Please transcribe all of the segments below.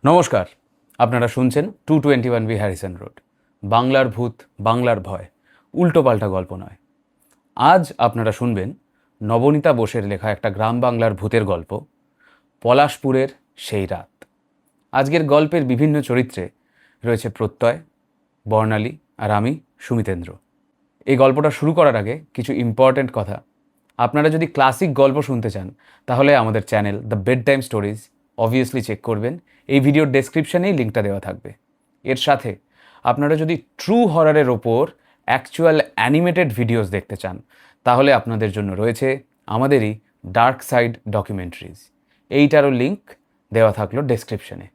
নমস্কার, আপনারা শুনছেন 221 হ্যারিসন রোড। বাংলার ভূত, বাংলার ভয়, উল্টোপাল্টা গল্প নয়। আজ আপনারা শুনবেন নবনীতা বোসের লেখা একটা গ্রাম বাংলার ভূতের গল্প, পলাশপুরের সেই রাত। আজকের গল্পের বিভিন্ন চরিত্রে রয়েছে প্রত্যয়, বর্ণালী আর আমি সুমিতেন্দ্র। এই গল্পটা শুরু করার আগে কিছু ইম্পর্ট্যান্ট কথা। আপনারা যদি ক্লাসিক গল্প শুনতে চান তাহলে আমাদের channel the bed time stories obviously check করবেন। এই ভিডিওর ডেসক্রিপশানেই লিঙ্কটা দেওয়া থাকবে। এর সাথে আপনারা যদি ট্রু হরারের ওপর অ্যাকচুয়াল অ্যানিমেটেড ভিডিওস দেখতে চান তাহলে আপনাদের জন্য রয়েছে আমাদেরই ডার্ক সাইড ডকুমেন্টারিজ। এইটারও লিঙ্ক দেওয়া থাকলো ডেসক্রিপশানে।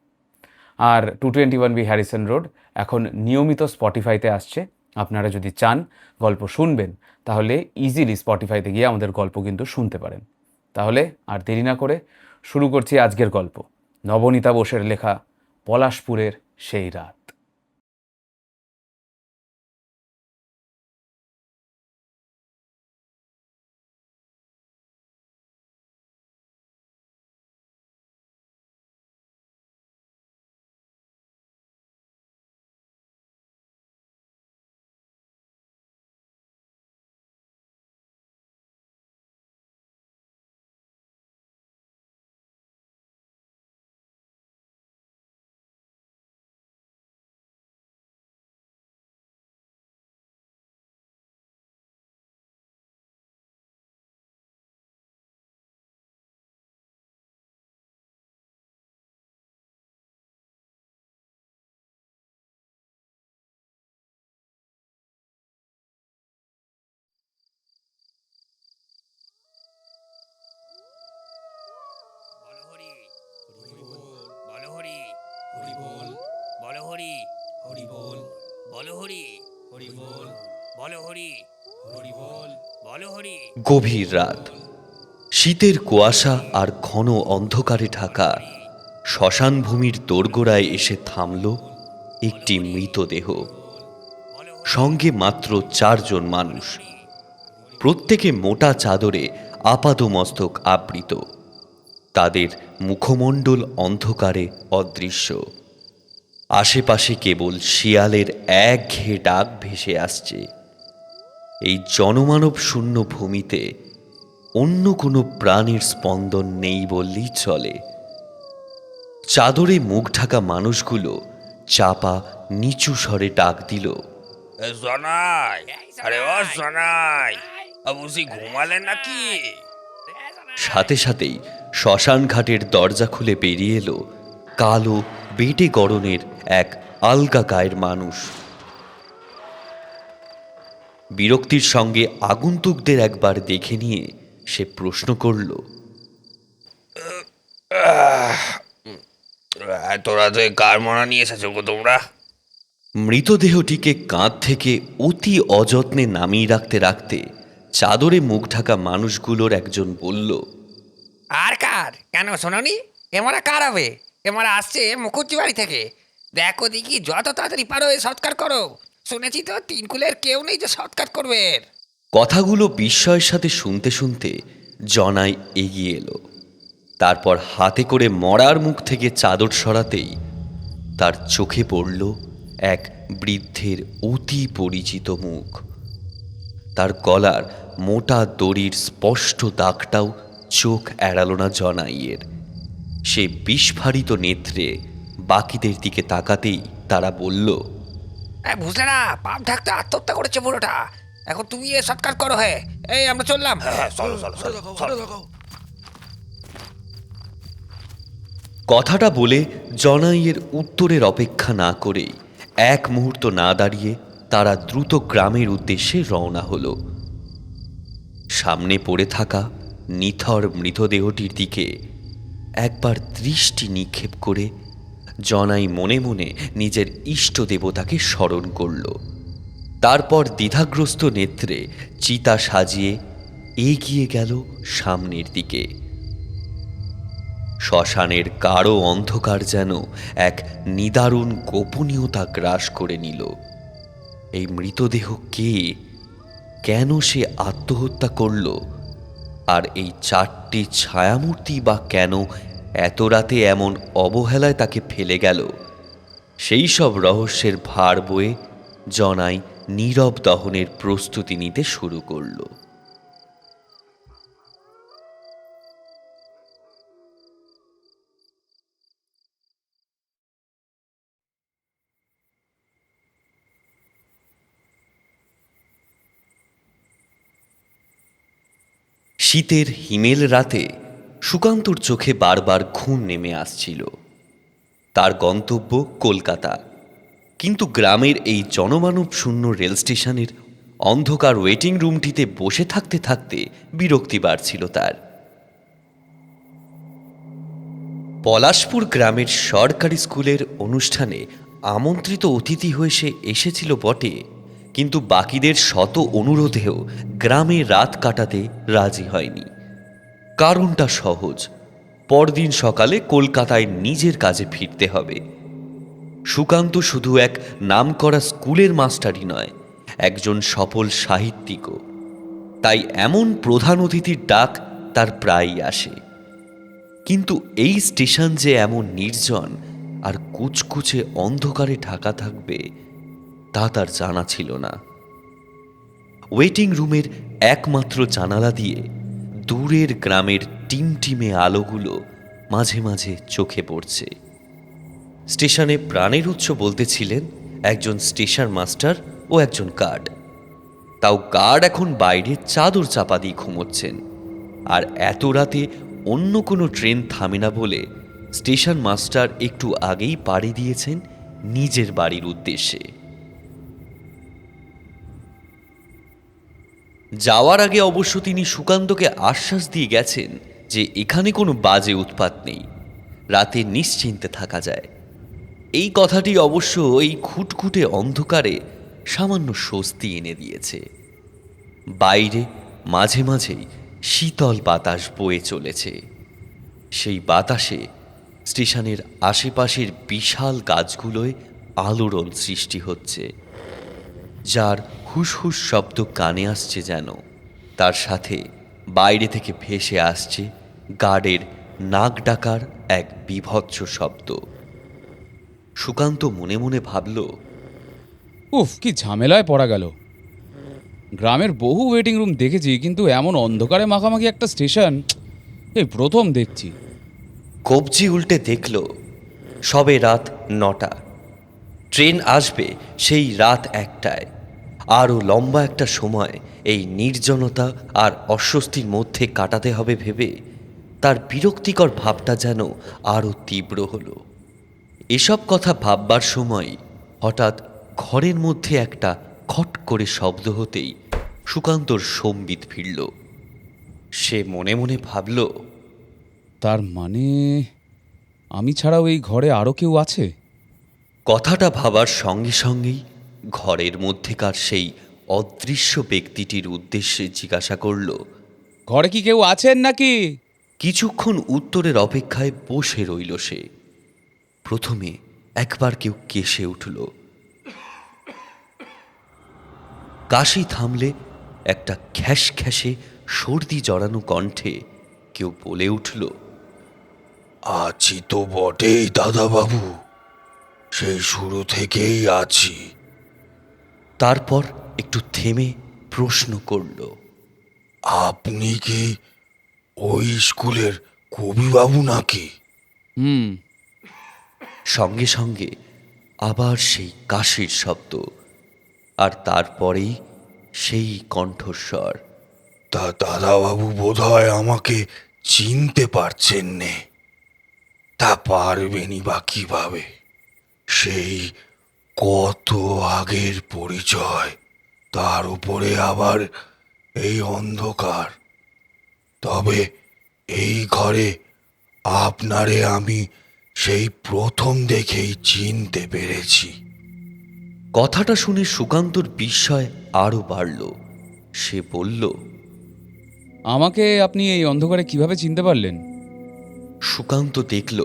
আর 221 হ্যারিসন রোড এখন নিয়মিত স্পটিফাইতে আসছে। আপনারা যদি চান গল্প শুনবেন তাহলে ইজিলি স্পটিফাইতে গিয়ে আমাদের গল্প কিন্তু শুনতে পারেন। তাহলে আর দেরি না করে শুরু করছি আজকের গল্প, নবনীতা বোসের লেখা পলাশপুরের সেই রাত। গভীর রাত, শীতের কুয়াশা আর ঘন অন্ধকারে ঢাকা শ্মশান ভূমির দোরগোড়ায় এসে থামল একটি মৃতদেহ। সঙ্গে মাত্র 4 জন মানুষ, প্রত্যেকে মোটা চাদরে আপাদমস্তক আবৃত। তাদের মুখমণ্ডল অন্ধকারে অদৃশ্য। আশেপাশে কেবল শিয়ালের একঘেয়ে ডাক ভেসে আসছে। এই জনমানব শূন্য ভূমিতে অন্য কোনো প্রাণীর স্পন্দন নেই বললেই চলে। চাদরে মুখ ঢাকা মানুষগুলো চাপা নিচু স্বরে ডাক দিল, জনাই, আরে ও জনাই, বুঝি ঘুমালেন নাকি? সাথে সাথেই শ্মশান ঘাটের দরজা খুলে বেরিয়ে এলো কালো বেটে গড়নের এক আলগা গায়ের মানুষ। বিরক্তির সঙ্গে আগন্তুকদের একবার দেখে নিয়ে সে প্রশ্ন করল, এত রাতে কার মরা নিয়ে এসেছো গো তোমরা? মৃতদেহটিকে কাঁধ থেকে অতি অযত্নে নামিয়ে রাখতে রাখতে চাদরে মুখ ঢাকা মানুষগুলোর একজন বলল, আর কার কেন শোনোনি? এমারা কার হবে? এমারা আসছে মুখুজ্জি বাড়ি থেকে। দেখো দেখি যত তাড়াতাড়ি পারো এ সৎকার করো। শুনেছি তো 3 কুলের কেউ নেই যে সৎকার করবে। কথাগুলো বিস্ময়ের সাথে শুনতে শুনতে জনাই এগিয়ে এলো। তারপর হাতে করে মরার মুখ থেকে চাদর সরাতেই তার চোখে পড়ল এক বৃদ্ধের অতি পরিচিত মুখ। তার গলার মোটা দড়ির স্পষ্ট দাগটাও চোখ এড়ালো না জনাইয়ের। সে বিস্ফারিত নেত্রে বাকিদের দিকে তাকাতেই তারা বলল, বুঝলে না, পাপ ঢাকতে আত্মহত্যা করেছে বুড়োটা। এখন তুমি এ সৎকার করো। হ্যাঁ, এই আমরা চললাম। চলো চলো চলো। কথাটা বলে জনাইয়ের উত্তরের অপেক্ষা না করেই এক মুহূর্ত না দাঁড়িয়ে তারা দ্রুত গ্রামের উদ্দেশ্যে রওনা হলো। সামনে পড়ে থাকা নিথর মৃতদেহটির দিকে একবার দৃষ্টি নিক্ষেপ করে জনাই মনে মনে নিজের ইষ্ট দেবতাকে স্মরণ করল। তারপর দ্বিধাগ্রস্ত নেত্রে চিতা সাজিয়ে এগিয়ে গেল সামনের দিকে। শ্মশানের গাঢ় অন্ধকার যেন এক নিদারুণ গোপনীয়তা গ্রাস করে নিল। এই মৃতদেহ কে, কেন সে আত্মহত্যা করল, আর এই 4টি ছায়ামূর্তি বা কেন এত রাতে এমন অবহেলায় তাকে ফেলে গেল, সেই সব রহস্যের ভার বয়ে জনাই নীরব দহনের প্রস্তুতি নিতে শুরু করল। শীতের হিমেল রাতে সুকান্তর চোখে বারবার ঘুম নেমে আসছিল। তার গন্তব্য কলকাতা, কিন্তু গ্রামের এই জনমানব শূন্য রেল স্টেশনের অন্ধকার ওয়েটিং রুমটিতে বসে থাকতে থাকতে বিরক্তি বাড়ছিল তার। পলাশপুর গ্রামের সরকারি স্কুলের অনুষ্ঠানে আমন্ত্রিত অতিথি হয়ে সে এসেছিল বটে, কিন্তু বাকিদের শত অনুরোধেও গ্রামে রাত কাটাতে রাজি হয়নি। কারণটা সহজ, পরদিন সকালে কলকাতায় নিজের কাজে ফিরতে হবে। সুকান্ত শুধু এক নামকরা স্কুলের মাস্টারই নয়, একজন সফল সাহিত্যিকও। তাই এমন প্রধান অতিথির ডাক তার প্রায়ই আসে। কিন্তু এই স্টেশন যে এমন নির্জন আর কুচকুচে অন্ধকারে ঢাকা থাকবে তা তার জানা ছিল না। ওয়েটিং রুমের একমাত্র জানালা দিয়ে দূরের গ্রামের টিমটিমে আলোগুলো মাঝে মাঝে চোখে পড়ছে। স্টেশনে প্রাণের উৎস বলতে ছিলেন একজন স্টেশন মাস্টার ও একজন গার্ড। তাও গার্ড এখন বাইরে চাদর চাপা দিয়ে ঘুমোচ্ছেন, আর এত রাতে অন্য কোনো ট্রেন থামে না বলে স্টেশন মাস্টার একটু আগেই পাড়ি দিয়েছেন নিজের বাড়ির উদ্দেশ্যে। যাওয়ার আগে অবশ্য তিনি সুকান্তকে আশ্বাস দিয়ে গেছেন যে এখানে কোনো বাজে উৎপাত নেই, রাতে নিশ্চিন্তে থাকা যায়। এই কথাটি অবশ্য এই খুটখুটে অন্ধকারে সামান্য স্বস্তি এনে দিয়েছে। বাইরে মাঝে মাঝেই শীতল বাতাস বয়ে চলেছে। সেই বাতাসে স্টেশনের আশেপাশের বিশাল গাছগুলোয় আলোড়ন সৃষ্টি হচ্ছে, যার হুসহুস শব্দ কানে আসছে যেন। তার সাথে বাইরে থেকে ভেসে আসছে গার্ডের নাক ডাকার এক বীভৎস শব্দ। সুকান্ত মনে মনে ভাবল, উফ, কি ঝামেলায় পড়া গেল। গ্রামের বহু ওয়েটিং রুম দেখেছি, কিন্তু এমন অন্ধকারে মাখামাখি একটা স্টেশন এই প্রথম দেখছি। কবজি উল্টে দেখল সবে রাত 9টা। ট্রেন আসবে সেই রাত 1টায়। আরও লম্বা একটা সময় এই নির্জনতা আর অস্বস্তির মধ্যে কাটাতে হবে ভেবে তার বিরক্তিকর ভাবটা যেন আরও তীব্র হলো। এসব কথা ভাববার সময় হঠাৎ ঘরের মধ্যে একটা খট করে শব্দ হতেই সুকান্তর সম্বিত ফিরল। সে মনে মনে ভাবল, তার মানে আমি ছাড়াও এই ঘরে আরও কেউ আছে? কথাটা ভাবার সঙ্গে সঙ্গেই ঘরের মধ্যেকার সেই অদৃশ্য ব্যক্তিটির উদ্দেশ্যে জিজ্ঞাসা করল। ঘরে কি কেউ আছেন নাকি? কিছুক্ষণ উত্তরের অপেক্ষায় বসে রইল সে। প্রথমে একবার কেউ কেশে উঠল। কাশি থামলে একটা খ্যাস খ্যাসে সর্দি জড়ানো কণ্ঠে কেউ বলে উঠল, আছি তো বটেই দাদাবাবু, সেই শুরু থেকেই আছি। তারপর একটু থেমে প্রশ্ন করল, আপনি কি ওই স্কুলের কবিবাবু নাকি? হুম। সঙ্গে সঙ্গে আবার সেই কাশির শব্দ, আর তারপরেই সেই কণ্ঠস্বর, তা দাদাবাবু বোধহয় আমাকে চিনতে পারছেন নে। তা পারবেনই বা কিভাবে? সেই কত আগের পরিচয়, তার উপরে আবার এই অন্ধকার। তবে এই ঘরে আপনারে আমি সেই প্রথম দেখেই চিনতে পেরেছি। কথাটা শুনে সুকান্তর বিস্ময় আরও বাড়ল। সে বলল, আমাকে আপনি এই অন্ধকারে কিভাবে চিনতে পারলেন? সুকান্ত দেখল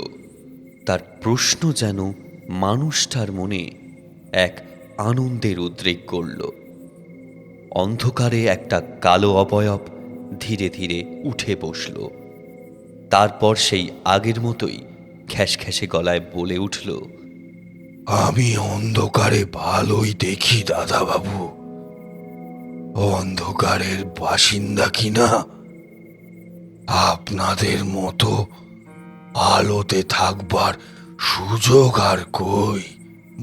তার প্রশ্ন যেন মানুষটার মনে এক আনন্দের উদ্রেক করল। অন্ধকারে একটা কালো অবয়ব ধীরে ধীরে উঠে বসল। তারপর সেই আগের মতোই খ্যাসখ্যাসে গলায় বলে উঠল, আমি অন্ধকারে ভালোই দেখি দাদাবাবু। অন্ধকারের বাসিন্দা কিনা আপনাদের মতো আলোতে থাকবার সুযোগ আর কই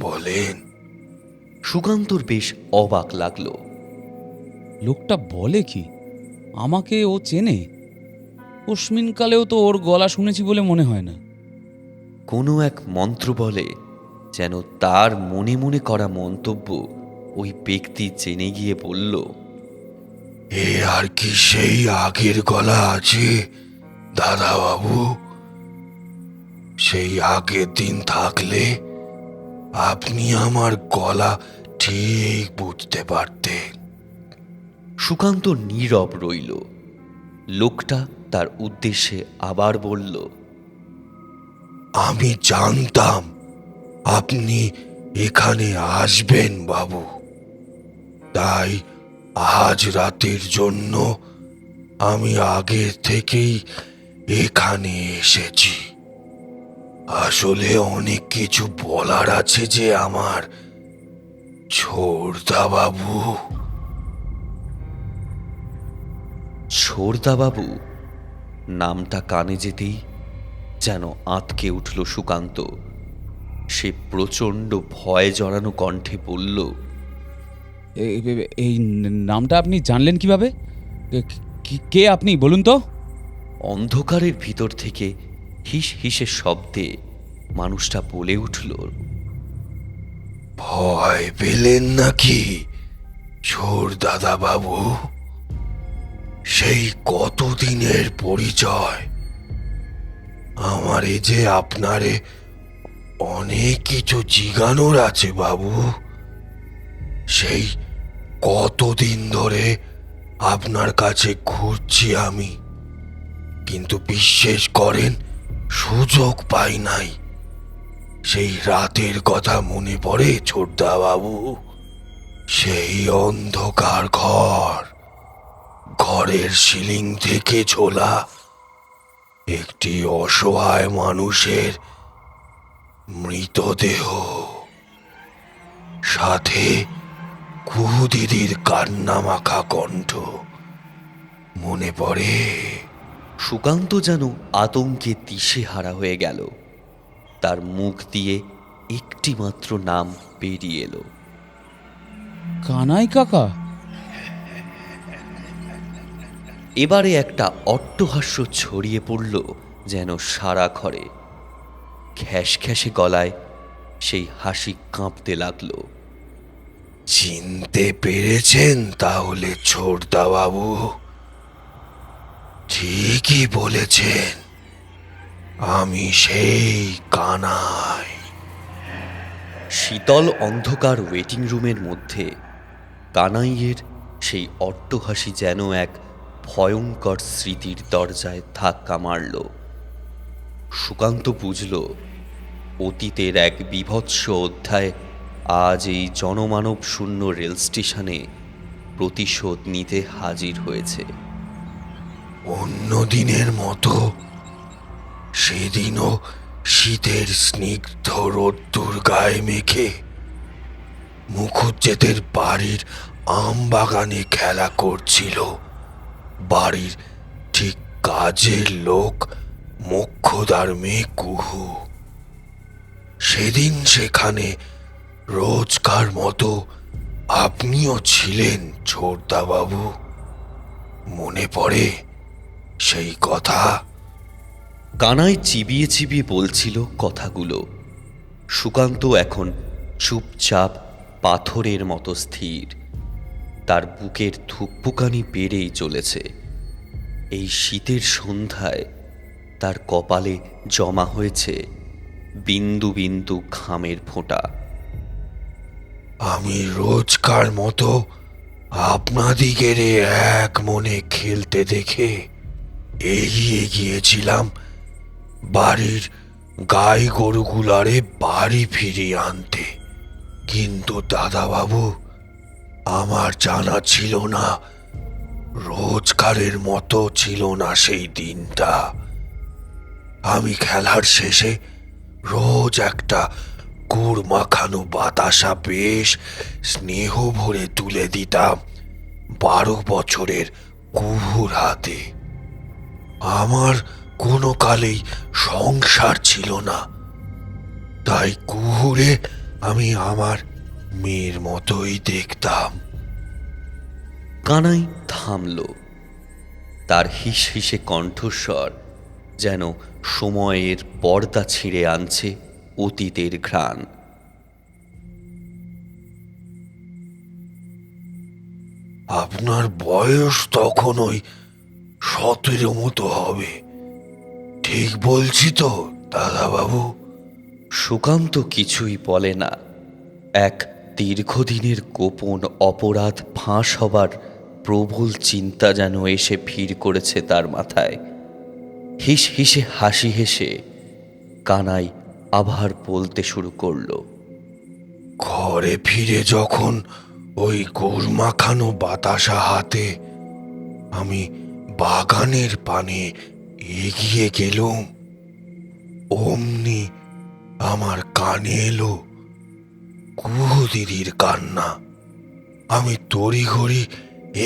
বলেন? সুকান্তর বেশ অবাক লাগলো। লোকটা বলে কি? আমাকে ও চেনে? অস্মিনকালেও তো ওর গলা শুনেছি বলে মনে হয় না। কোনো এক মন্ত্র বলে যেন তার মনে মনে করা মন্তব্য ওই ব্যক্তি জেনে গিয়ে বলল, এ আর কি সেই আগের গলা আছে দাদাবাবু? সেই আগের দিন থাকলে আপনি আমার গলা ঠিক বুঝতে পারতেন। সুকান্ত নীরব রইল। লোকটা তার উদ্দেশ্যে আবার বলল, আমি জানতাম আপনি এখানে আসবেন বাবু, তাই আজ রাতের জন্য আমি আগে থেকেই এখানে এসেছি। আসলে অনেক কিছু বলার আছে যে আমার ছোড়দা বাবু। ছোড়দাবাবু নামটা কানে যেতেই যেন আঁতকে উঠল সুকান্ত। সে প্রচণ্ড ভয় জড়ানো কণ্ঠে বলল, এই নামটা আপনি জানলেন কিভাবে? কে আপনি বলুন তো? অন্ধকারের ভিতর থেকে হিস হিসের শব্দে মানুষটা বলে উঠল, ভয় পেলেন নাকি ছোড়দাদা বাবু? সেই কতদিনের পরিচয়। আমারে যে আপনারে অনেক কিছু জিগানোর আছে বাবু। সেই কতদিন ধরে আপনার কাছে ঘুরছি আমি, কিন্তু বিশ্বাস করেন সুযোগ পাই নাই। সেই রাতের কথা মনে পড়ে ছোটদা বাবু? সেই অন্ধকার ঘরের সিলিং থেকে ঝোলা একটি অসহায় মানুষের মৃতদেহ, সাথে কুদিদির কান্না মাখা কণ্ঠ মনে পড়ে? সুকান্ত যেন আতঙ্কে দিশেহারা হয়ে গেল। তার মুখ দিয়ে একটি মাত্র নাম বেরিয়ে এলো, কানাই কাকা। এবারে একটা অট্টহাস্য ছড়িয়ে পড়ল যেন সারা ঘরে। খ্যাসখ্যাসে গলায় সেই হাসি কাঁপতে লাগলো। চিনতে পেরেছেন তাহলে ছোটদা বাবু? ঠিকই বলেছেন, আমি সেই কানাই। শীতল অন্ধকার ওয়েটিং রুমের মধ্যে কানাইয়ের সেই অট্টহাসি যেন এক ভয়ঙ্কর স্মৃতির দরজায় ধাক্কা মারল। সুকান্ত বুঝল অতীতের এক বীভৎস অধ্যায় আজ এই জনমানব শূন্য রেল স্টেশনে প্রতিশোধ নিতে হাজির হয়েছে। অন্য দিনের মতো সেদিনও শীতের স্নিগ্ধ রোদ্দুর গায়ে মেখে মুখুজ্জেদের বাড়ির আম বাগানে খেলা করছিল বাড়ির ঠিক কাজের লোক মোক্ষদার মেয়ে কুহু। সেদিন সেখানে রোজকার মতো আপনিও ছিলেন ছোটদা বাবু, মনে পড়ে সেই কথা? কানাই চিবিয়ে চিবিয়ে বলছিল কথাগুলো। সুকান্ত এখন চুপচাপ পাথরের মতো স্থির। তার বুকের ধুকপুকানি বেড়েই চলেছে। এই শীতের সন্ধ্যায় তার কপালে জমা হয়েছে বিন্দু বিন্দু ঘামের ফোঁটা। আমি রোজকার মতো আপনাদিগের এক মনে খেলতে দেখে এগিয়ে গিয়েছিলাম বাড়ির গাই গরুগুলারে বাড়ি ফিরিয়ে আনতে, কিন্তু দাদাবাবু আমার জানা ছিল না রোজকারের মতো ছিল না সেই দিনটা। আমি খেলার শেষে রোজ একটা গুড় মাখানো বাতাসা বেশ স্নেহ ভরে তুলে দিতাম 12 বছরের কুহুর হাতে। আমার কোনো কালেই সংসার ছিল না, তাই কুহুরে আমি আমার মেয়ের মতোই দেখতাম। কানাই থামল। তার হিস হিসে কণ্ঠস্বর যেন সময়ের পর্দা ছিঁড়ে আনছে অতীতের ঘ্রাণ। আপনার বয়স তখন ওই 17 মতো হবে, ঠিক বলছি তো দাদাবাবু? সুকান্ত কিছুই বলে না। এক দীর্ঘদিনের গোপন অপরাধ ফাঁস হবার প্রবল চিন্তা যেন এসে ভিড় করেছে তার মাথায়। হিস হিসে হাসি হেসে কানাই আবার বলতে শুরু করলো। ঘরে ফিরে যখন ওই গুড় মাখানো বাতাসা হাতে আমি বাগানের পানে এগিয়ে গেলুম, অমনি আমার কানে এলো কুহু দিদির কান্না। আমি তড়িঘড়ি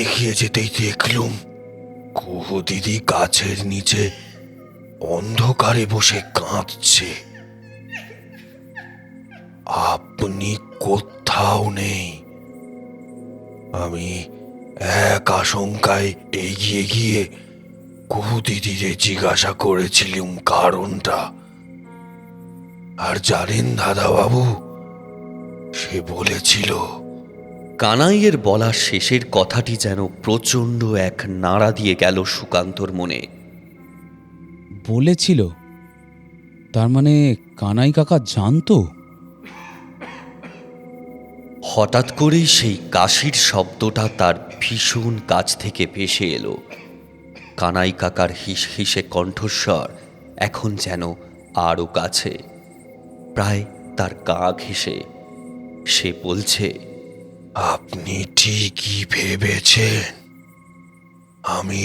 এগিয়ে যেতেই দেখলুম কুহু দিদি গাছের নিচে অন্ধকারে বসে কাঁদছে। আপনি কোথাও নেই। আমি এক আশঙ্কায় এগিয়ে গিয়ে কুহু দিদিরে জিজ্ঞাসা করেছিলুম কারণটা। আর জানেন দাদাবাবু, সে বলেছিল, কানাইয়ের বলা শেষের কথাটি যেন প্রচণ্ড এক নাড়া দিয়ে গেল সুকান্তর মনে। বলেছিল? তার মানে কানাই কাকা জানতো? হঠাৎ করেই সেই কাশির শব্দটা তার ভীষণ কাছ থেকে ভেসে এলো। কানাই কাকার হিস হিসে কণ্ঠস্বর এখন যেন আরও কাছে, প্রায় তার গা ঘেঁষে। সে বলছে, আপনি ঠিকই ভেবেছেন, আমি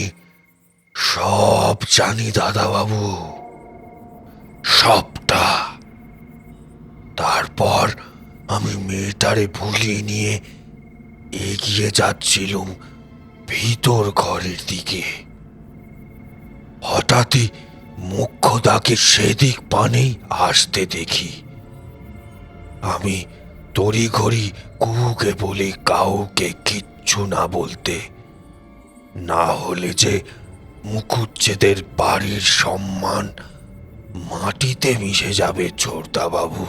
সব জানি দাদাবাবু, সবটা। তারপর আমি মেয়েটারে ভুলিয়ে নিয়ে এগিয়ে যাচ্ছিলুম ভিতর ঘরের দিকে। হঠাৎই মোক্ষদাকে সেদিক পানেই আসতে দেখি। আমি তড়িঘড়ি কুহুকে বলি কাউকে কিচ্ছু না বলতে, না হলে যে মুখুজ্জেদের বাড়ির সম্মান মাটিতে মিশে যাবে ছোটদাবাবু।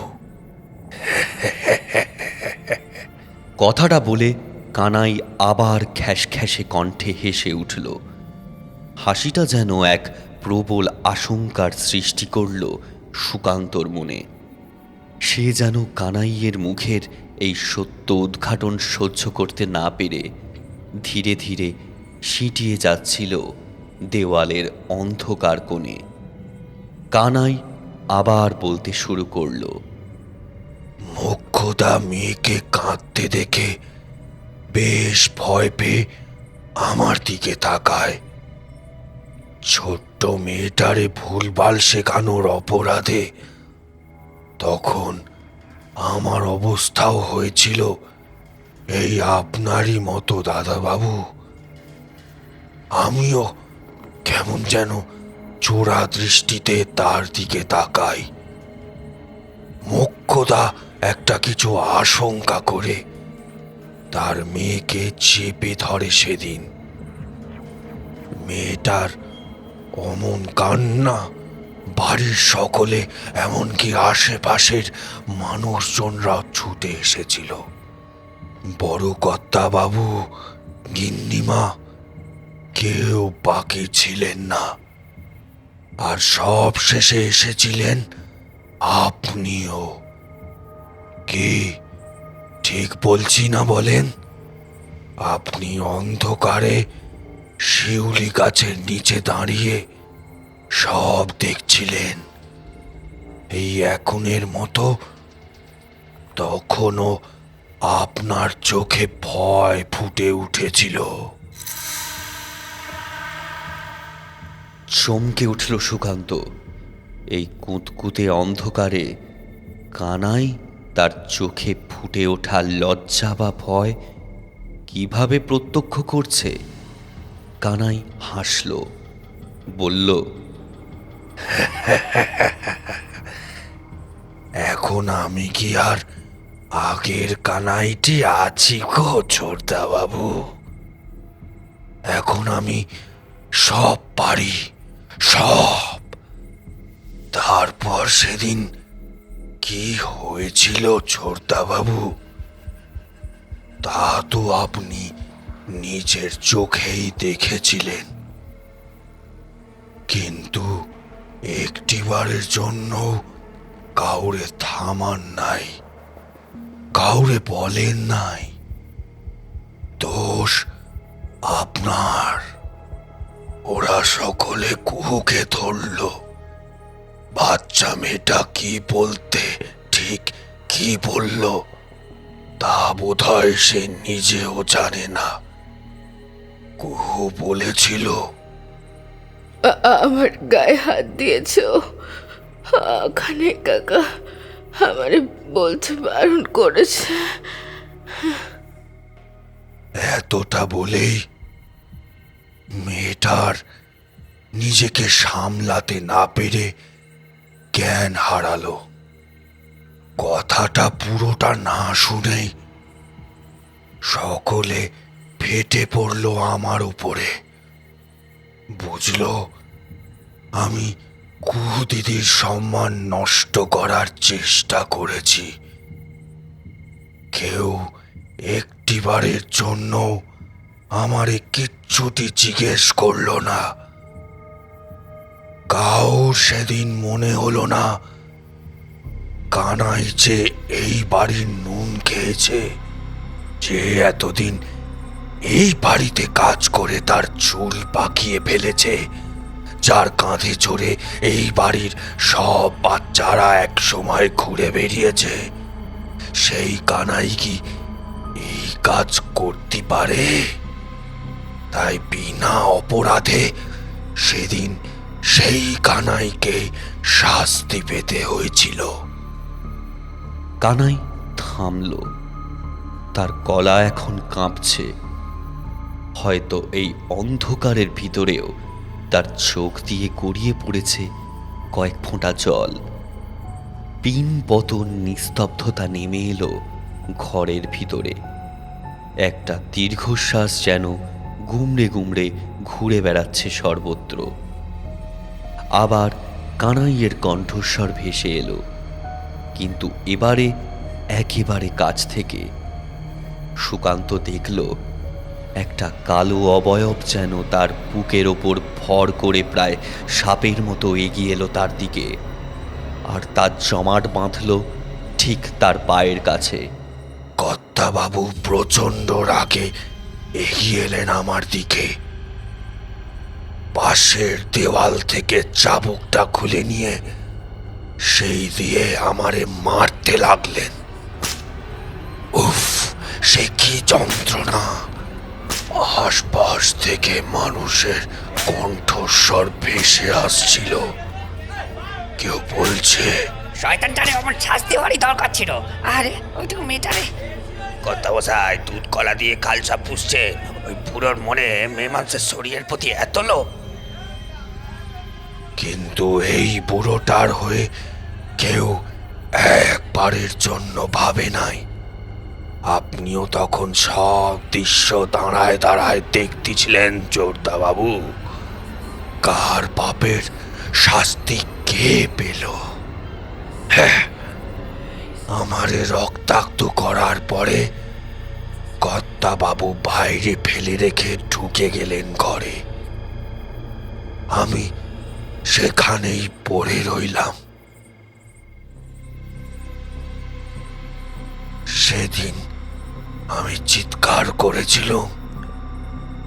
কথাটা বলে কানাই আবার খ্যাস খ্যাসে কণ্ঠে হেসে উঠল। হাসিটা যেন এক প্রবল আশঙ্কার সৃষ্টি করল সুকান্তর মনে। সে যেন কানাইয়ের মুখের এই সত্য উদ্ঘাটন সহ্য করতে না পেরে ধীরে ধীরে সিঁটিয়ে যাচ্ছিল দেওয়ালের অন্ধকার কোণে। কানাই আবার বলতে শুরু করল, মোক্ষদা মেয়েকে কাঁদতে দেখে বেশ ভয় পেয়ে আমার দিকে তাকায়। ছোট্ট মেয়েটারে ভুলভাল শেখানোর অপরাধে তখন আমার অবস্থাও হয়েছিল এই আপনারই মতো দাদাবাবু। আমিও কেমন যেন চোরা দৃষ্টিতে তার দিকে তাকাই। মোক্ষদা একটা কিছু আশঙ্কা করে তার মেয়েকে চেপে ধরে সেদিন। মেয়েটার অমন কান্না বাড়ির সকলে, এমনকি আশেপাশের মানুষজনরা ছুটে এসেছিল। বড় কর্তা বাবু, গিন্নিমা কেউ বাকি ছিলেন না। আর সব শেষে এসেছিলেন আপনিও। কি ঠিক বলছি না বলেন? আপনি অন্ধকারে শিউলি গাছের নিচে দাঁড়িয়ে সব দেখছিলেন, এই এখনের মতো। তখনও আপনার চোখে ভয় ফুটে উঠেছিল। চমকে উঠল সুকান্ত। এই কুঁতকুতে অন্ধকারে কানাই তার চোখে ফুটে ওঠা লজ্জা বা ভয় কিভাবে প্রত্যক্ষ করছে। কানাই হাসল, বলল, এখন আমি কি আর আগের কানাইটি আছি গো ছোটদা বাবু? এখন আমি সব পারি, সব। তারপর সেদিন কি হয়েছিল ছোটদা বাবু, তা তো আপনি নিজের চোখেই দেখেছিলেন। কিন্তু একটিবারের জন্য কাউরে থামান নাই, কাউরে বলেন নাই। দোষ আপনার। ওরা সকলে কুহুকে ধরল। বাচ্চা মেয়েটা কি বলতে ঠিক কি বলল তা বোধহয় সে নিজেও জানে না। কুহু বলেছিল, আমার গায়ে হাত দিয়েছো। খানে কাকা আমারে বলতে বারণ করেছে। এতটা বলেই মেয়েটার নিজেকে সামলাতে না পেরে জ্ঞান হারালো। কথাটা পুরোটা না শুনেই সকলে ফেটে পড়ল আমার উপরে। বুঝলো আমি কুহু দিদির সম্মান নষ্ট করার চেষ্টা করেছি। কেউ একটিবারের জন্য আমারে কিচ্ছুটি জিজ্ঞেস করলো না। কাউর সেদিন মনে হলো না কানাই যে এই বাড়ির নুন খেয়েছে, যে এতদিন এই বাড়িতে কাজ করে তার চুল পাকিয়ে ফেলেছে, যার কাঁধে চড়ে এই বাড়ির সব বাচ্চারা এক সময় ঘুরে বেরিয়েছে, সেই কানাই কি এই কাজ করতে পারে? তাই বিনা অপরাধে সেদিন সেই কানাইকে শাস্তি পেতে হয়েছিল। কানাই থামল, তার গলা এখন কাঁপছে। হয়তো এই অন্ধকারের ভিতরেও তার চোখ দিয়ে গড়িয়ে পড়েছে কয়েক ফোঁটা জল। পিনপতন নিস্তব্ধতা নেমে এলো ঘরের ভিতরে। একটা দীর্ঘশ্বাস যেন গুমড়ে গুমড়ে ঘুরে বেড়াচ্ছে সর্বত্র। আবার কানাইয়ের কণ্ঠস্বর ভেসে এলো, কিন্তু এবারে একেবারে কাছ থেকে। সুকান্ত দেখল একটা কালো অবয়ব যেন তার বুকের ওপর ভর করে প্রায় সাপের মতো এগিয়ে এলো তার দিকে, আর তার জমাট বাঁধল ঠিক তার পায়ের কাছে। কর্তাবাবু প্রচণ্ড রাগে এগিয়ে এলেন আমার দিকে। পাশের দেওয়াল থেকে চাবুকটা খুলে নিয়ে সেই দিয়ে আমারে মারতে লাগলেন। উফ, সে কি যন্ত্রণা! আশপাশ থেকে মানুষের কণ্ঠস্বর ভেসে আসছিল। কেউ বলছে, শয়তানটারে আমার শাস্তি হওয়ারই দরকার ছিল। আরে ওইটুকু মেয়েটারে কর্তামশাই দুধ কলা দিয়ে খালসা পুষছে, ওই বুড়োর মনে মেয়ে মানুষের শরীরের প্রতি এত লোভ। কিন্তু এই বুড়োটার হয়ে কেউ একবারের জন্য ভাবে নাই। আপনিও তখন সব দৃশ্য দাঁড়ায় দাঁড়ায় দেখতেছিলেন জোরদা বাবু। কার পাপের শাস্তি কে পেল? হ্যাঁ, আমারে রক্তাক্ত করার পরে কর্তাবাবু বাইরে ফেলে রেখে ঢুকে গেলেন ঘরে। আমি সেখানেই পড়ে রইলাম। সেদিন আমি চিৎকার করেছিলাম,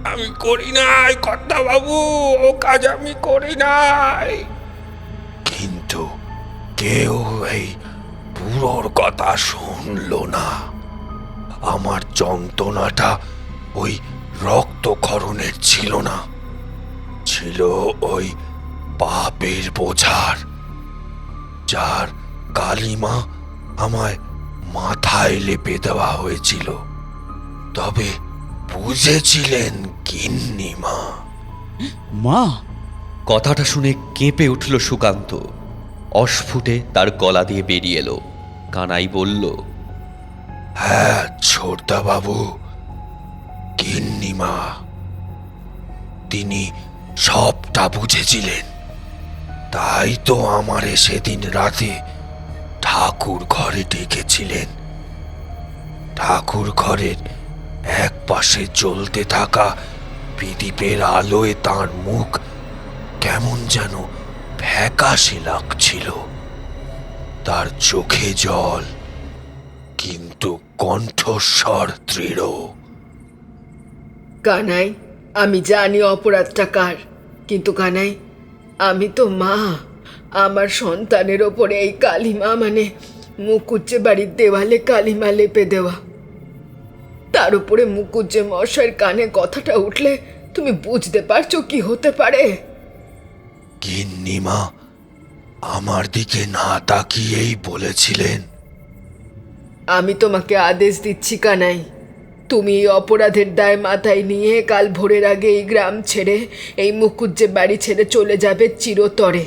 আমি করি নাই কর্তাবাবু, ও কাজ আমি করি নাই। কিন্তু কেউ এই বুড়োর কথা শুনলো না। আমার যন্ত্রণাটা ওই রক্তক্ষরণের ছিল না, ছিল ওই পাপের বোঝার। যার কালিমা আমায় মাথায় লেপে দেওয়া হয়েছিল। তবে বুঝেছিলেন গিন্নিমা? মা! কথাটা শুনে কেঁপে উঠল সুকান্ত। অস্ফুটে তার গলা দিয়ে বেরিয়ে এলো। কানাই বলল, হ্যাঁ ছোটদা বাবু, গিন্নিমা। তিনি সবটা বুঝেছিলেন। তাই তো আমারে সেদিন রাতে ঠাকুর ঘরে ডেকেছিলেন। ঠাকুর ঘরের এক পাশে জ্বলতে থাকা প্রদীপের আলোয় তার মুখ কেমন যেন ফ্যাকাশে লাগছিল। তার চোখে জল, কিন্তু কণ্ঠস্বর দৃঢ়। কানাই, আমি জানি অপরাধটা কার, কিন্তু কানাই, আমি তো মা। আমার সন্তানের ওপরে এই কালিমা মানে মুকুজ্জে বাড়ির দেওয়ালে কালিমা লেপে দেওয়া, তার উপরে মুকুজ্জে মশাইয়ের কানে কথাটা উঠলে তুমি বুঝতে পারছো কি হতে পারে? গিন্নিমা আমার দিকে না তাকিয়েই বলেছিলেন, আমি তোমাকে আদেশ দিচ্ছি কানাই, তুমি এই অপরাধের দায় মাথায় নিয়ে কাল ভোরের আগে এই গ্রাম ছেড়ে, এই মুকুজ্জে বাড়ি ছেড়ে চলে যাবে চিরতরে।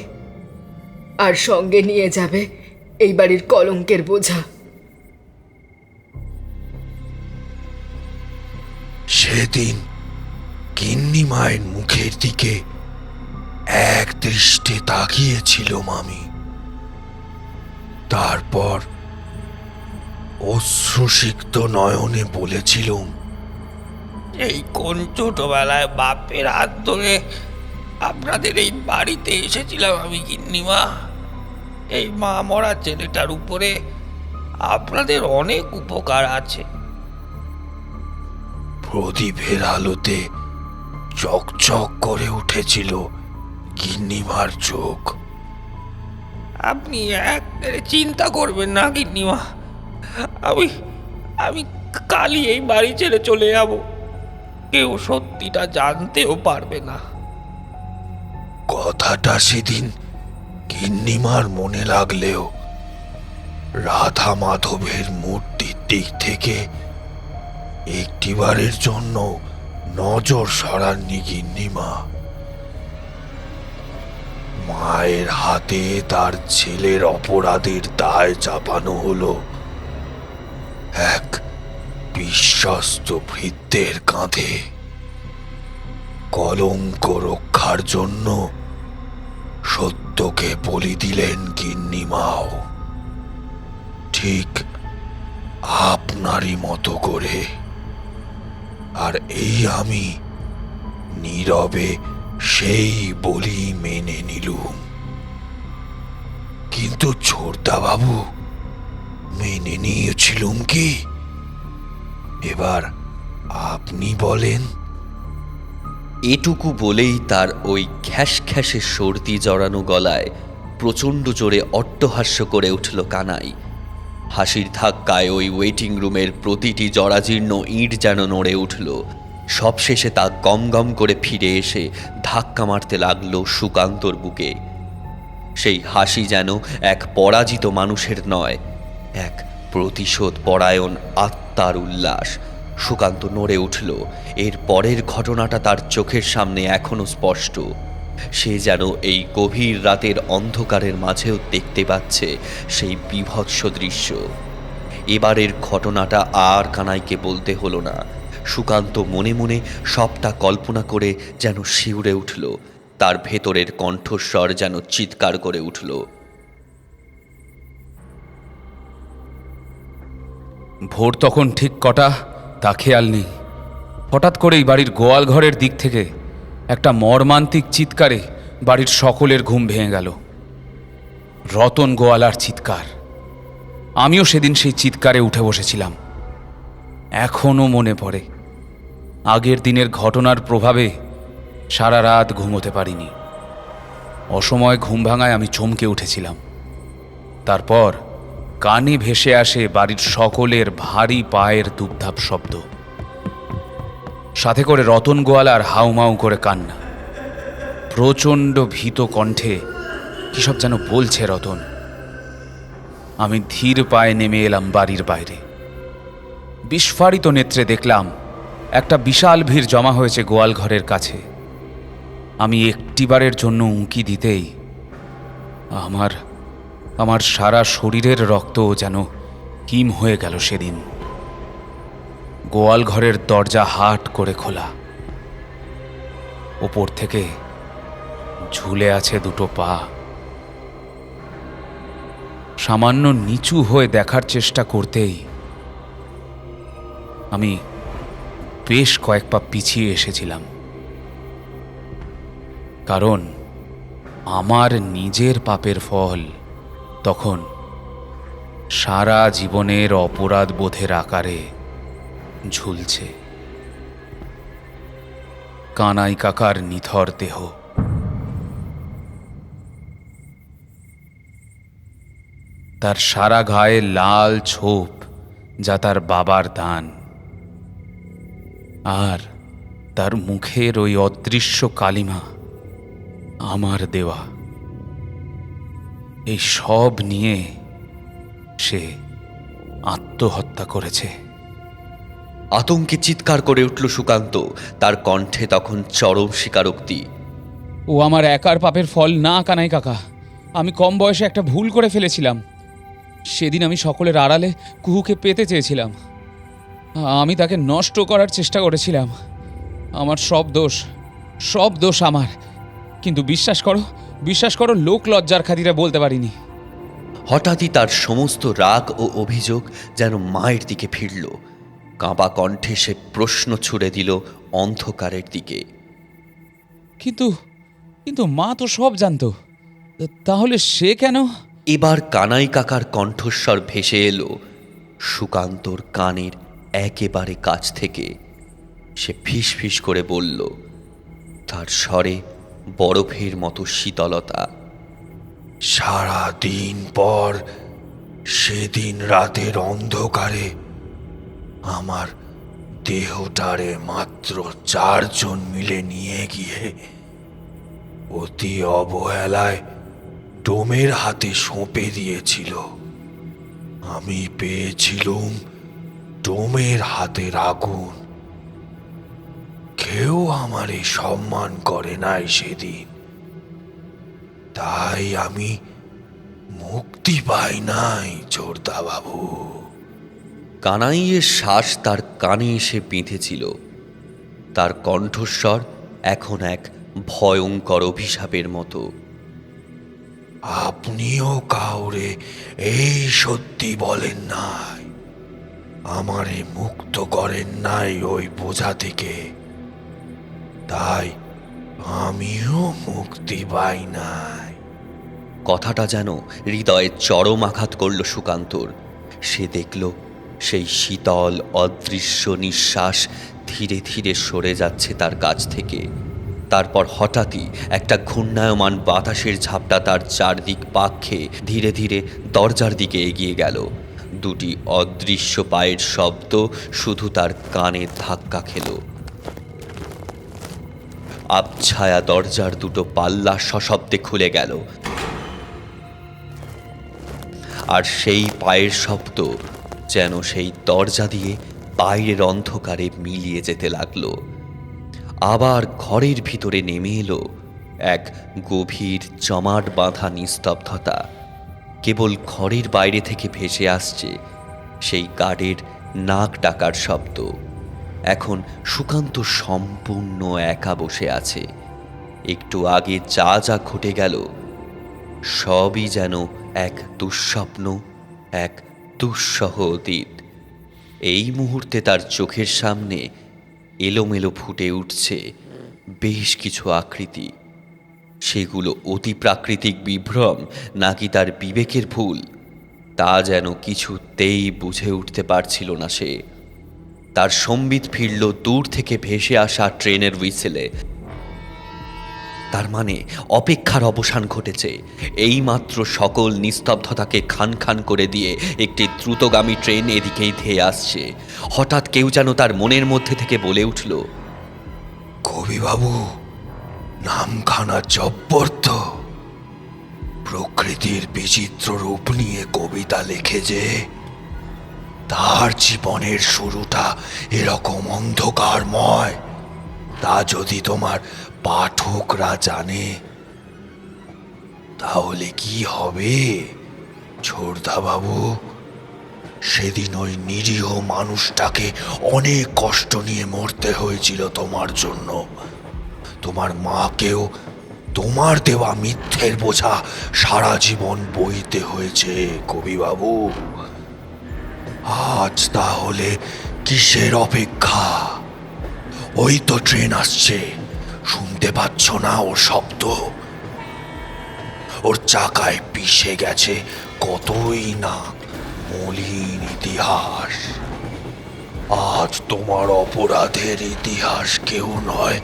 আর সঙ্গে নিয়ে যাবে এই বাড়ির কলঙ্কের বোঝা। সেদিন গিন্নিমায়ের মুখের দিকে এক দৃষ্টে তাকিয়েছিল মামি। তারপর অশ্রুসিক্ত নয়নে বলেছিলুম, এই কোন ছোটবেলায় বাপের হাত ধরে আপনাদের এই বাড়িতে এসেছিলাম আমি গিন্নিমা। এই মা মরা ছেলেটার উপরে আপনাদের অনেক উপকার আছে। প্রদীপের আলোতে চকচক করে উঠেছিল গিন্নিমার চোখ। আপনি এক চিন্তা করবেন না গিন্নিমা, আমি আমি কালই এই বাড়ি ছেড়ে চলে যাব। কেউ সত্যিটা জানতেও পারবে না। কথাটা সেদিন গিন্নিমার মনে লাগলেও রাধা মাধবের মূর্তির দিক থেকে একটিবারের জন্য নজর সরাননি গিন্নিমা। মায়ের হাতে তার ছেলের অপরাধের দায় চাপানো হলো এক বিশ্বস্ত ভৃত্যের কাঁধে। কলঙ্ক রক্ষার জন্য সত্যকে বলি দিলেন গিন্নিমাও, ঠিক আপনারই মতো করে। আর এই আমি নীরবে সেই বলি মেনে নিলুম। কিন্তু ছোটদা বাবু, মেনে নিয়েছিলুম কি? এবার আপনি বলেন। এটুকু বলেই তার ওই খ্যাস খ্যাসে সর্দি জড়ানো গলায় প্রচণ্ড জোরে অট্টহাস্য করে উঠল কানাই। হাসির ধাক্কায় ওই ওয়েটিং রুমের প্রতিটি জরাজীর্ণ ইঁট যেন নড়ে উঠল। সবশেষে তা গম গম করে ফিরে এসে ধাক্কা মারতে লাগলো সুকান্তর বুকে। সেই হাসি যেন এক পরাজিত মানুষের নয়, এক প্রতিশোধ পরায়ণ আত্মার উল্লাস। সুকান্ত নড়ে উঠল। এর পরের ঘটনাটা তার চোখের সামনে এখনো স্পষ্ট। সে যেন এই গভীর রাতের অন্ধকারের মাঝেও দেখতে পাচ্ছে সেই বীভৎস দৃশ্য। এবারের ঘটনাটা আর কানাইকে বলতে হলো না। সুকান্ত মনে মনে সবটা কল্পনা করে যেন শিউরে উঠল। তার ভেতরের কণ্ঠস্বর যেন চিৎকার করে উঠল। ভোর তখন ঠিক কটা তা খেয়াল নেই। হঠাৎ করেই বাড়ির গোয়াল ঘরের দিক থেকে একটা মর্মান্তিক চিৎকারে বাড়ির সকলের ঘুম ভেঙে গেল। রতন গোয়ালার চিৎকার। আমিও সেদিন সেই চিৎকারে উঠে বসেছিলাম। এখনও মনে পড়ে। আগের দিনের ঘটনার প্রভাবে সারা রাত ঘুমোতে পারিনি। অসময় ঘুম ভাঙায় আমি চমকে উঠেছিলাম। তারপর কানে ভেসে আসে বাড়ির সকলের ভারী পায়ের দুপধাপ শব্দ, সাথে করে রতন গোয়ালার হাউমাউ করে কান্না। প্রচণ্ড ভীত কণ্ঠে কী সব যেন বলছে রতন। আমি ধীর পায়ে নেমে এলাম বাড়ির বাইরে। বিস্ফারিত নেত্রে দেখলাম একটা বিশাল ভিড় জমা হয়েছে গোয়াল ঘরের কাছে। আমি একটিবারের জন্য উঁকি দিতেই আমার সারা শরীরের রক্ত যেন হিম হয়ে গেল সেদিন। গোয়াল ঘরের দরজা হাট করে খোলা, ওপর থেকে ঝুলে আছে দুটো পা। সামান্য নিচু হয়ে দেখার চেষ্টা করতেই আমি বেশ কয়েক পা পিছিয়ে এসেছিলাম, কারণ আমার নিজের পাপের ফল তখন সারা জীবনের অপরাধ বোধের আকারে ঝুলছে। কানাই কাকার নিথর দেহ। তার সারা গায়ে লাল ছোপ, যা তার বাবার দান, আর তার মুখের ওই অদৃশ্য কালিমা আমার দেওয়া। এই সব নিয়ে সে আত্মহত্যা করেছে। আতঙ্কে চিৎকার করে উঠল সুকান্ত। তার কণ্ঠে তখন চরম স্বীকারোক্তি। ও আমার একার পাপের ফল না কানাই কাকা। আমি কম বয়সে একটা ভুল করে ফেলেছিলাম। সেদিন আমি সকলের আড়ালে কুহুকে পেতে চেয়েছিলাম। আমি তাকে নষ্ট করার চেষ্টা করেছিলাম। আমার সব দোষ আমার। কিন্তু বিশ্বাস করো লোক লজ্জার খাতিরে বলতে পারিনি। হঠাৎই তার সমস্ত রাগ ও অভিযোগ যেন মায়ের দিকে ফিরল। কাঁপা কণ্ঠে সে প্রশ্ন ছুড়ে দিল অন্ধকারের দিকে। কিন্তু মা তো সব জানতো, তাহলে সে কেন? এবার কানাই কাকার কণ্ঠস্বর ভেসে এলো সুকান্তর কানের একেবারে কাছ থেকে। সে ফিস করে বলল, তার স্বরে বরফের মতো শীতলতা। সারা দিন পর সেদিন রাতের অন্ধকারে আমার দেহটারে মাত্র 4 জন মিলে নিয়ে গিয়ে অতি অবহেলায় ডোমের হাতে সঁপে দিয়েছিল। আমি পেয়েছিলুম ডোমের হাতের আগুন। কেউ আমারে সম্মান করে নাই সেদিন, তাই আমি মুক্তি পাই নাই জোরদা বাবু। কানাইয়ের শ্বাস তার কানে এসে বিঁধেছিল। তার কণ্ঠস্বর এখন এক ভয়ঙ্কর অভিশাপের মতো। আপনিও কাউরে এই সত্যি বলেন নাই, আমারে মুক্ত করেন নাই ওই বোঝা থেকে, তাই আমিও মুক্তি পাই নাই। কথাটা যেন হৃদয়ে চরম আঘাত করল সুকান্তর। সে দেখল সেই শীতল অদৃশ্য নিঃশ্বাস ধীরে ধীরে সরে যাচ্ছে তার কাছ থেকে। তারপর হঠাৎই একটা ঘূর্ণায়মান বাতাসের ঝাপটা তার চারদিক পাক খেয়ে ধীরে ধীরে দরজার দিকে এগিয়ে গেল। দুটি অদৃশ্য পায়ের শব্দ শুধু তার কানে ধাক্কা খেল। আবছায়া দরজার দুটো পাল্লা সশব্দে খুলে গেল, আর সেই পায়ের শব্দ যেন সেই দরজা দিয়ে বাইরের অন্ধকারে মিলিয়ে যেতে লাগলো। আবার ঘরের ভিতরে নেমে এলো এক গভীর জমাট বাঁধা নিস্তব্ধতা। কেবল ঘরের বাইরে থেকে ভেসে আসছে সেই গার্ডের নাক ডাকার শব্দ। এখন সুকান্ত সম্পূর্ণ একা বসে আছে। একটু আগে যা যা ঘটে গেল সবই যেন এক দুঃস্বপ্ন, এক দুঃসহ অতীত। এই মুহূর্তে তার চোখের সামনে এলোমেলো ফুটে উঠছে বেশ কিছু আকৃতি। সেগুলো অতি প্রাকৃতিক বিভ্রম নাকি তার বিবেকের ভুল, তা যেন কিছুতেই বুঝে উঠতে পারছিল না সে। তার সম্বিত ফিরল দূর থেকে ভেসে আসা ট্রেনের হুইসেলে। তার মানে অপেক্ষার অবসান ঘটেছে। এইমাত্র সকল নিস্তব্ধতাকে খান খান করে দিয়ে একটি দ্রুতগামী ট্রেন এদিকেই ধেয়ে আসছে। হঠাৎ কেউ যেন তার মনের মধ্যে থেকে বলে উঠল, কবিবাবু, নামখানা জব্বর তো। প্রকৃতির বিচিত্র রূপ নিয়ে কবিতা লেখে যে তার জীবনের শুরুটা এরকম অন্ধকারময়, তা যদি তোমার পাঠকরা জানে তাহলে কি হবে ছোড়দা বাবু? সেদিন ওই নিরীহ মানুষটাকে অনেক কষ্ট নিয়ে মরতে হয়েছিল তোমার জন্য। তোমার মাকেও তোমার দেওয়া মিথ্যের বোঝা সারা জীবন বইতে হয়েছে কবিবাবু। আজ তাহলে কিসের অপেক্ষা? ওই তো ট্রেন আসছে, শুনতে পাচ্ছ না ওর শব্দ? ওর চাকায় পিষে গেছে কতই না মলিন ইতিহাস। আজ তোমার অপরাধের ইতিহাস কেউ নয়,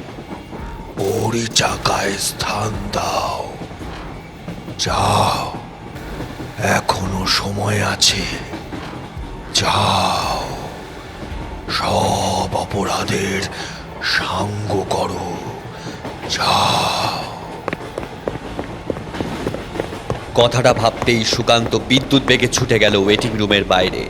ওরই চাকায় স্থান দাও। যাও, এখনো সময় আছে, যাও, সব অপরাধের সাঙ্গ করো, যাও। কথাটা ভাবতেই সুকান্ত বিদ্যুৎ বেগে ছুটে গেল ওয়েটিং রুমের বাইরে।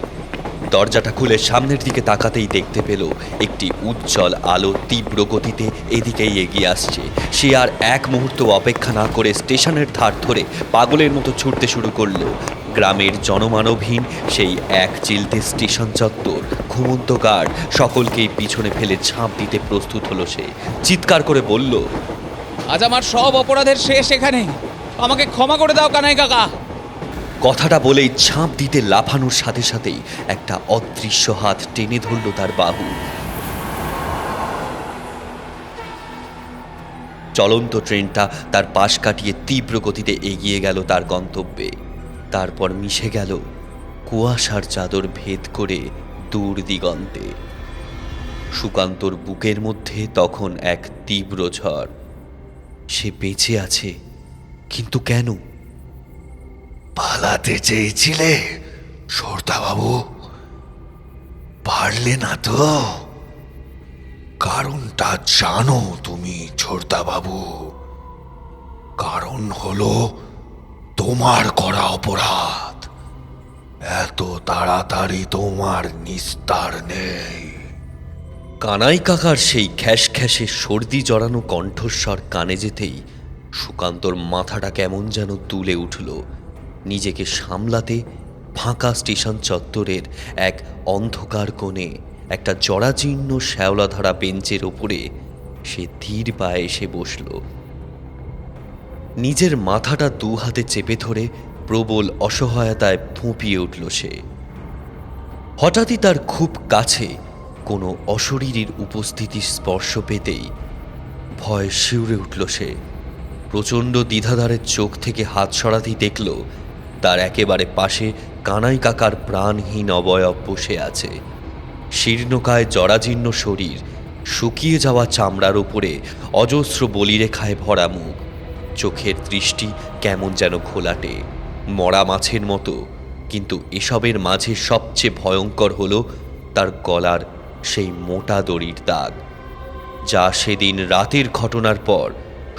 দরজাটা খুলে সামনের দিকে তাকাতেই দেখতে পেল একটি উজ্জ্বল আলো তীব্র গতিতে এদিকেই এগিয়ে আসছে। সে আর এক মুহূর্ত অপেক্ষা না করে স্টেশনের ধার ধরে পাগলের মতো ছুটতে শুরু করলো। গ্রামের জনমানবহীন সেই এক চিলতে স্টেশন চত্বর, ঘুমন্ত গার্ড সকলকেই পিছনে ফেলে ঝাঁপ দিতে প্রস্তুত হলো সে। চিৎকার করে বলল, আজ আমার সব অপরাধের শেষ এখানে। আমাকে ক্ষমা করে দাও কানাই কাকা। কথাটা বলেই ঝাঁপ দিতে লাফানোর সাথে সাথেই একটা অদৃশ্য হাত টেনে ধরল তার বাহু। চলন্ত ট্রেনটা তার পাশ কাটিয়ে তীব্র গতিতে এগিয়ে গেল তার গন্তব্যে। তারপর মিশে গেল কুয়াশার চাদর ভেদ করে দূর দিগন্তে। সুকান্তর বুকের মধ্যে তখন এক তীব্র ঝড়। সে বেঁচে আছে, কিন্তু কেন? পালাতে চেয়েছিলে ছোড়দা বাবু, পারলে না তো? কারণটা জানো তুমি ছোড়দা বাবু? কারণ হলো তোমার করা অপরাধ। এত তাড়াতাড়ি তোমার নিস্তার নেই। কানাই কাকার সেই খ্যাস খ্যাসে সর্দি জড়ানো কণ্ঠস্বর কানে যেতেই সুকান্তর মাথাটা কেমন যেন তুলে উঠল। নিজেকে সামলাতে ফাঁকা স্টেশন চত্বরের এক অন্ধকার কোণে একটা জরাজীর্ণ শ্যাওলাধরা বেঞ্চের ওপরে সে ধীর পায়ে এসে বসল। নিজের মাথাটা দু হাতে চেপে ধরে প্রবল অসহায়তায় ফুঁপিয়ে উঠল সে। হঠাৎই তার খুব কাছে কোনো অশরীরীর উপস্থিতির স্পর্শ পেতেই ভয় শিউরে উঠল সে। প্রচণ্ড দ্বিধাধারের চোখ থেকে হাত সরাতেই দেখল তার একেবারে পাশে কানাই কাকার প্রাণহীন অবয়ব বসে আছে। শীর্ণকায় জরাজীর্ণ শরীর, শুকিয়ে যাওয়া চামড়ার উপরে অজস্র বলিরেখায় ভরা মুখ, চোখের দৃষ্টি কেমন যেন ঘোলাটে, মরা মাছের মতো। কিন্তু এসবের মাঝে সবচেয়ে ভয়ঙ্কর হলো তার গলার সেই মোটা দড়ির দাগ, যা সেদিন রাতের ঘটনার পর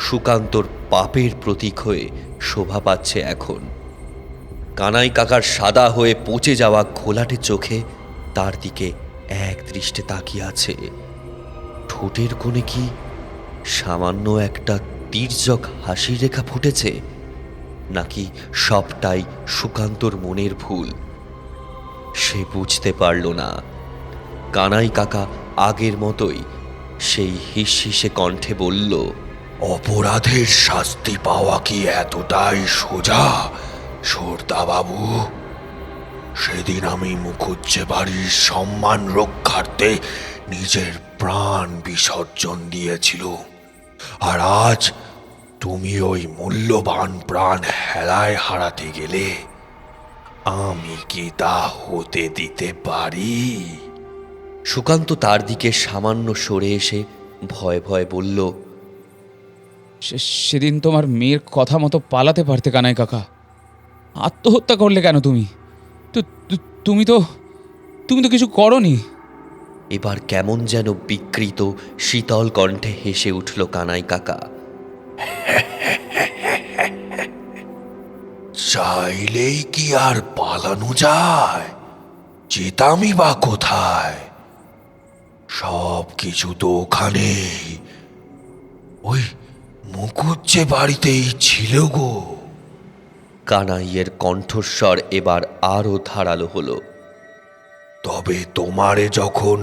সুকান্তর পাপের প্রতীক হয়ে শোভা পাচ্ছে এখন। কানাই কাকার সাদা হয়ে পচে যাওয়া ঘোলাটে চোখে তার দিকে এক দৃষ্টে তাকিয়ে আছে। ঠোঁটের কোণে কি সামান্য একটা তির্যক হাসির রেখা ফুটেছে, নাকি সবটাই সুকান্তর মনের ভুল? সে বুঝতে পারল না। কানাই কাকা আগের মতোই সেই হিসহিসে কণ্ঠে বলল, অপরাধের শাস্তি পাওয়া কি এতটাই সোজা ছোড়দা বাবু? সেদিন আমি মুখুজ্জে বাড়ির সম্মান রক্ষার্থে নিজের প্রাণ বিসর্জন দিয়েছিল, আর আজ তুমি ওই মূল্যবান প্রাণ হেলায় হারাতে গেলে আমি কি তা হতে দিতে পারি? সুকান্ত তার দিকে সামান্য সরে এসে ভয়ে ভয়ে বলল, সেদিন তোমার মেয়ের কথা মতো পালাতে পারতে কানাই কাকা। আত্মহত্যা করলে কেন তুমি? তুমি তো কিছু করনি। এবার কেমন যেন বিকৃত শীতল কণ্ঠে হেসে উঠল কানাই কাকা। চাইলেই কি আর পালানো যায়? যেতামই বা কোথায়? সব কিছু তো ওখানেই, ওই মুকুজ্জে বাড়িতেই ছিল গো। কানাইয়ের কণ্ঠস্বর এবার আরো ধারালো হলো। তবে তোমারে যখন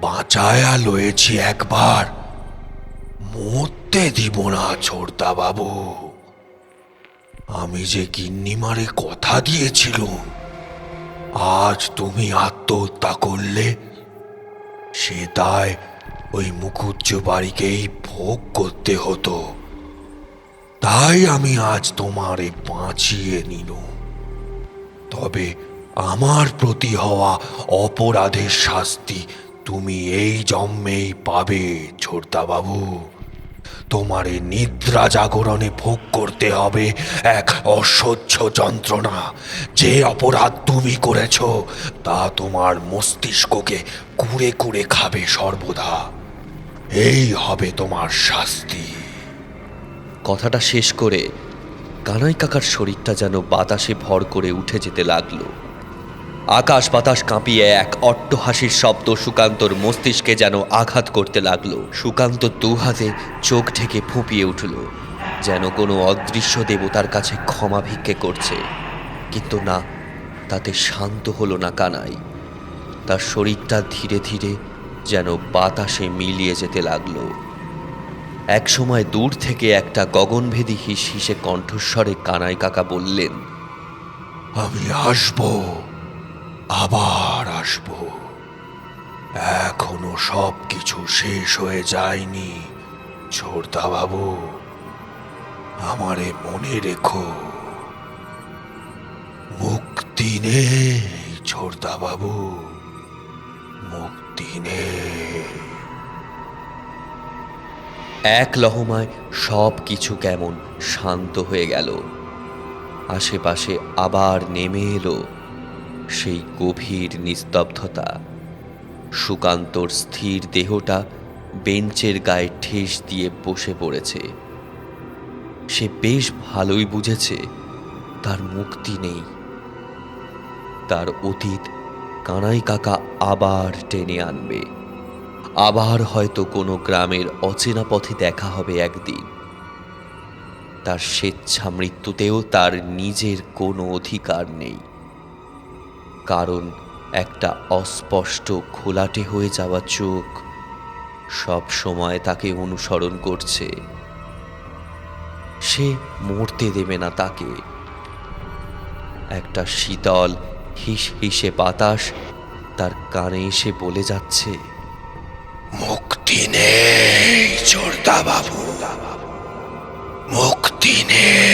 বাঁচায়া লয়েছি একবার, মরতে দিব না ছোড়দা বাবু। আমি যে গিন্নিমারে কথা দিয়েছিলুম, আজ তুমি আত্মহত্যা করলে, সে দায় ওই মুকুজ্জ বাড়িকেই ভোগ করতে হতো। তাই আমি আজ তোমারে বাঁচিয়ে নিলুম। তবে আমার প্রতি হওয়া অপরাধের শাস্তি তুমি এই জন্মেই পাবে ছোড়দা বাবু। তোমারে নিদ্রা জাগরণে ভোগ করতে হবে এক অসহ্য যন্ত্রণা। যে অপরাধ তুমি করেছ তা তোমার মস্তিষ্ককে কুড়ে কুড়ে খাবে সর্বদা। এই হবে তোমার শাস্তি। কথাটা শেষ করে কানাই কাকার শরীরটা যেন বাতাসে ভর করে উঠে যেতে লাগলো। আকাশ বাতাস কাঁপিয়ে এক অট্টহাসির শব্দ সুকান্তর মস্তিষ্কে যেন আঘাত করতে লাগলো। সুকান্ত দুহাতে চোখ ঢেকে ফুঁপিয়ে উঠল, যেন কোনো অদৃশ্য দেবতার কাছে ক্ষমা ভিক্ষে করছে। কিন্তু না, তাতে শান্ত হলো না কানাই। তার শরীরটা ধীরে ধীরে যেন বাতাসে মিলিয়ে যেতে লাগলো। একসময় দূর থেকে একটা গগনভেদী হিস হিসে কণ্ঠস্বরে কানাই কাকা বললেন, আমি আসবো, আবার আসবো। এখনো সব কিছু শেষ হয়ে যায়নি ছোড়দা বাবু। আমারে মনে রেখো, মুক্তি নেই ছোড়দা বাবু, মুক্তি নেই। এক লহমায় সব কিছু কেমন শান্ত হয়ে গেল। আশেপাশে আবার নেমে এলো সেই গভীর নিস্তব্ধতা। সুকান্তর স্থির দেহটা বেঞ্চের গায়ে ঠেস দিয়ে বসে পড়েছে। সে বেশ ভালোই বুঝেছে তার মুক্তি নেই। তার অতীত কানাই কাকা আবার টেনে আনবে। আবার হয়তো কোনো গ্রামের অচেনা পথে দেখা হবে একদিন। তার স্বেচ্ছা মৃত্যুতেও তার নিজের কোনো অধিকার নেই, কারণ একটা অস্পষ্ট ঘোলাটে হয়ে যাওয়া চোখ সব সময় তাকে অনুসরণ করছে। সে মরতে দেবে না তাকে। একটা শীতল হিস হিসে বাতাস তার কানে এসে বলে যাচ্ছে, মুক্তি নেই ছোড়দা বাবু, মুক্তি নেই।